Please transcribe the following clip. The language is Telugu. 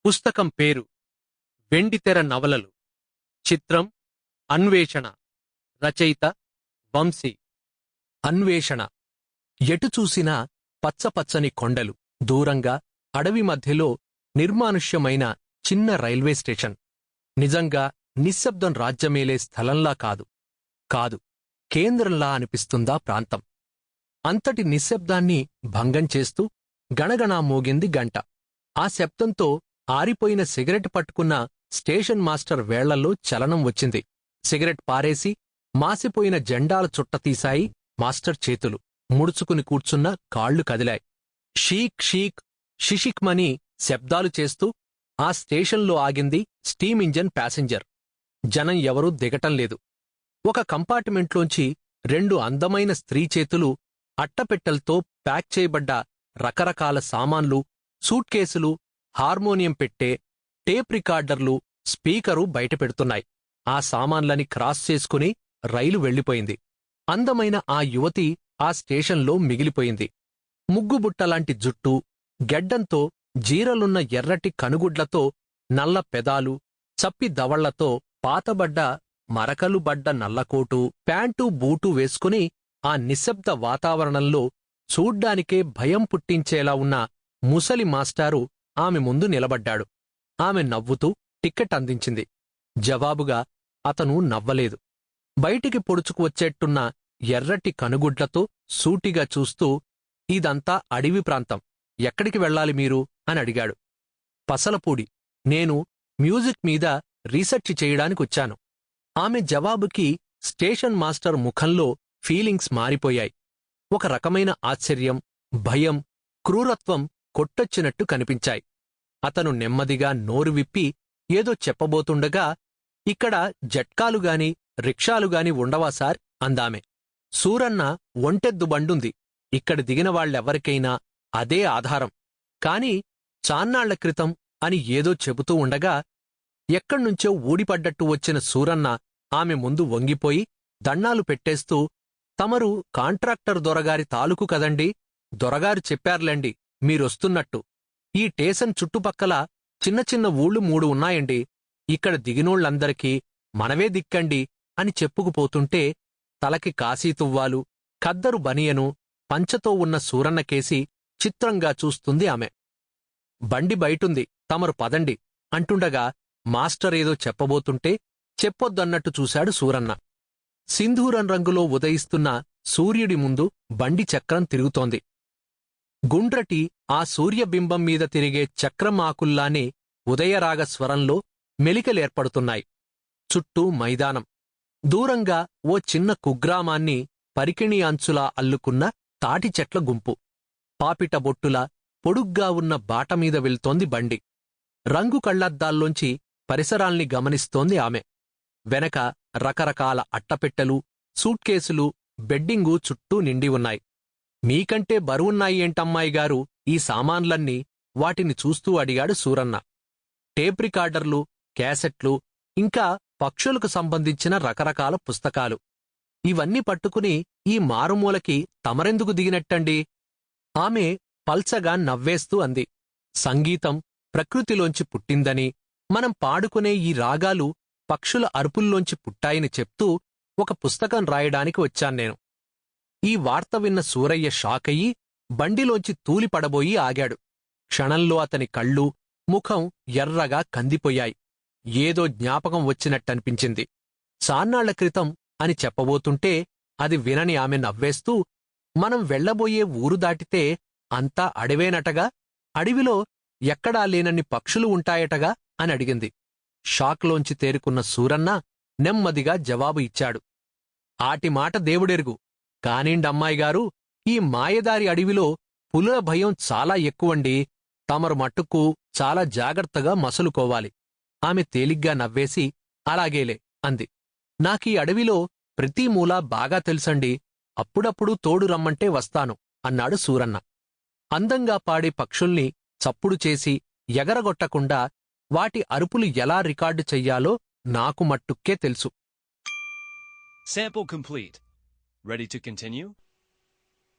పుస్తకం పేరు వెండితెర నవలలు. చిత్రం అన్వేషణ. రచయిత వంశీ. అన్వేషణ. ఎటు చూసినా పచ్చపచ్చని కొండలు, దూరంగా అడవి మధ్యలో నిర్మానుష్యమైన చిన్న రైల్వే స్టేషన్. నిజంగా నిశ్శబ్దం రాజ్యమేలే స్థలంలా కాదు, కాదు కేంద్రంలా అనిపిస్తుందా ప్రాంతం. అంతటి నిశ్శబ్దాన్ని భంగం చేస్తూ గణగణా మోగింది గంట. ఆ శబ్దంతో ఆరిపోయిన సిగరెట్ పట్టుకున్న స్టేషన్ మాస్టర్ వేళ్లల్లో చలనం వచ్చింది. సిగరెట్ పారేసి మాసిపోయిన జెండాల చుట్టతీశాయి మాస్టర్ చేతులు. ముడుచుకుని కూర్చున్న కాళ్లు కదిలాయి. షీక్ షీక్ షిషిక్మని శబ్దాలు చేస్తూ ఆ స్టేషన్లో ఆగింది స్టీమ్ ఇంజన్ ప్యాసింజర్. జనం ఎవరూ దిగటంలేదు. ఒక కంపార్ట్మెంట్లోంచి 2 అందమైన స్త్రీ చేతులు అట్టపెట్టెల్తో ప్యాక్ చేయబడ్డ రకరకాల సామాన్లు, సూట్కేసులు, హార్మోనియం పెట్టే, టేప్ రికార్డర్లు, స్పీకరు బయటపెడుతున్నాయి. ఆ సామాన్లని క్రాస్ చేసుకుని రైలు వెళ్ళిపోయింది. అందమైన ఆ యువతి ఆ స్టేషన్లో మిగిలిపోయింది. ముగ్గుబుట్టలాంటి జుట్టు, గెడ్డంతో, జీరలున్న ఎర్రటి కనుగుడ్లతో, నల్ల పెదాలు, చప్పి దవళ్లతో, పాతబడ్డ మరకలు బడ్డ నల్లకోటు, ప్యాంటు, బూటు వేసుకుని ఆ నిశ్శబ్ద వాతావరణంలో చూడ్డానికే భయం పుట్టించేలా ఉన్న ముసలి మాస్టారు ఆమె ముందు నిలబడ్డాడు. ఆమె నవ్వుతూ టిక్కెట్ అందించింది. జవాబుగా అతను నవ్వలేదు. బయటికి పొడుచుకు వచ్చేట్టున్న ఎర్రటి కనుగుడ్లతో సూటిగా చూస్తూ, ఇదంతా అడవి ప్రాంతం, ఎక్కడికి వెళ్ళాలి మీరు అని అడిగాడు. పసలపూడి. నేను మ్యూజిక్ మీద రీసెర్చ్ చేయడానికొచ్చాను. ఆమె జవాబుకి స్టేషన్ మాస్టర్ ముఖంలో ఫీలింగ్స్ మారిపోయాయి. ఒక రకమైన ఆశ్చర్యం, భయం, క్రూరత్వం కొట్టొచ్చినట్టు కనిపించాయి. అతను నెమ్మదిగా నోరు విప్పి ఏదో చెప్పబోతుండగా, ఇక్కడ జట్కాలుగాని రిక్షాలుగాని ఉండవా సార్ అందామె. సూరన్న ఒంటెద్దు బండుంది, ఇక్కడ దిగిన వాళ్ళెవ్వరికైనా అదే ఆధారం. కాని చాన్నాళ్ల క్రితం అని ఏదో చెబుతూ ఉండగా, ఎక్కడ్నుంచో ఊడిపడ్డట్టు వచ్చిన సూరన్న ఆమె ముందు వంగిపోయి దణ్ణాలు పెట్టేస్తూ, తమరు కాంట్రాక్టర్ దొరగారి తాలూకు కదండి, దొరగారు చెప్పార్లేండి మీరొస్తున్నట్టు. ఈ టేషన్ చుట్టుపక్కల చిన్న చిన్న ఊళ్ళు 3 ఉన్నాయండి, ఇక్కడ దిగినోళ్లందరికీ మనవే దిక్కండి అని చెప్పుకుపోతుంటే, తలకి కాశీతువ్వాలు, ఖద్దరు బనియను, పంచతో ఉన్న సూరన్నకేసి చిత్రంగా చూస్తుంది ఆమె. బండి బయటుంది, తమరు పదండి అంటుండగా మాస్టరేదో చెప్పబోతుంటే చెప్పొద్దన్నట్టు చూశాడు సూరన్న. సింధూరం రంగులో ఉదయిస్తున్న సూర్యుడి ముందు బండి చక్రం తిరుగుతోంది. గుండ్రటి ఆ సూర్యబింబం మీద తిరిగే చక్రం ఆకుల్లానే ఉదయరాగ స్వరంలో మెలికలేర్పడుతున్నాయి. చుట్టూ మైదానం. దూరంగా ఓ చిన్న కుగ్రామాన్ని పరికిణి అంచులా అల్లుకున్న తాటిచెట్ల గుంపు. పాపిట బొట్టులా పొడుగ్గా ఉన్న బాటమీద వెళ్తోంది బండి. రంగు కళ్లద్దాల్లోంచి పరిసరాల్ని గమనిస్తోంది ఆమె. వెనక రకరకాల అట్టపెట్టెలు, సూట్కేసులు, బెడ్డింగు చుట్టూ నిండి ఉన్నాయి. మీకంటే బరువున్నాయి ఏంటమ్మాయిగారు ఈ సామాన్లన్నీ వాటిని చూస్తూ అడిగాడు సూరన్న. టేప్ రికార్డర్లు, క్యాసెట్లు, ఇంకా పక్షులకు సంబంధించిన రకరకాల పుస్తకాలు. ఇవన్నీ పట్టుకుని ఈ మారుమూలకి తమరెందుకు దిగినట్టండి? ఆమె పల్చగా నవ్వేస్తూ అంది. సంగీతం ప్రకృతిలోంచి పుట్టిందని, మనం పాడుకునే ఈ రాగాలు పక్షుల అరుపుల్లోంచి పుట్టాయని చెప్తూ ఒక పుస్తకం రాయడానికి వచ్చాన్నేను. ఈ వార్త విన్న సూరయ్య షాకయ్యి బండిలోంచి తూలిపడబోయి ఆగాడు. క్షణంలో అతని కళ్ళు, ముఖం ఎర్రగా కందిపోయాయి. ఏదో జ్ఞాపకం వచ్చినట్టనిపించింది. చాన్నాళ్ల క్రితం అని చెప్పబోతుంటే అది వినని ఆమె నవ్వేస్తూ, మనం వెళ్లబోయే ఊరు దాటితే అంతా అడవేనటగా, అడవిలో ఎక్కడా లేనన్ని పక్షులు ఉంటాయటగా అని అడిగింది. షాక్లోంచి తేరుకున్న సూరన్న నెమ్మదిగా జవాబు ఇచ్చాడు. ఆటిమాట దేవుడెరుగు, కానిండమ్మాయిగారు, ఈ మాయదారి అడవిలో పులుల భయం చాలా ఎక్కువండి, తమరు మట్టుకు చాలా జాగ్రత్తగా మసలుకోవాలి. ఆమె తేలిగ్గా నవ్వేసి, అలాగేలే అంది. నాకీ అడవిలో ప్రతి మూలా బాగా తెలుసండి, అప్పుడప్పుడు తోడు రమ్మంటే వస్తాను అన్నాడు సూరన్న. అందంగా పాడే పక్షుల్ని చప్పుడు చేసి ఎగరగొట్టకుండా వాటి అరుపులు ఎలా రికార్డు చెయ్యాలో నాకు మట్టుక్కే తెలుసు. Sample complete. Ready to continue?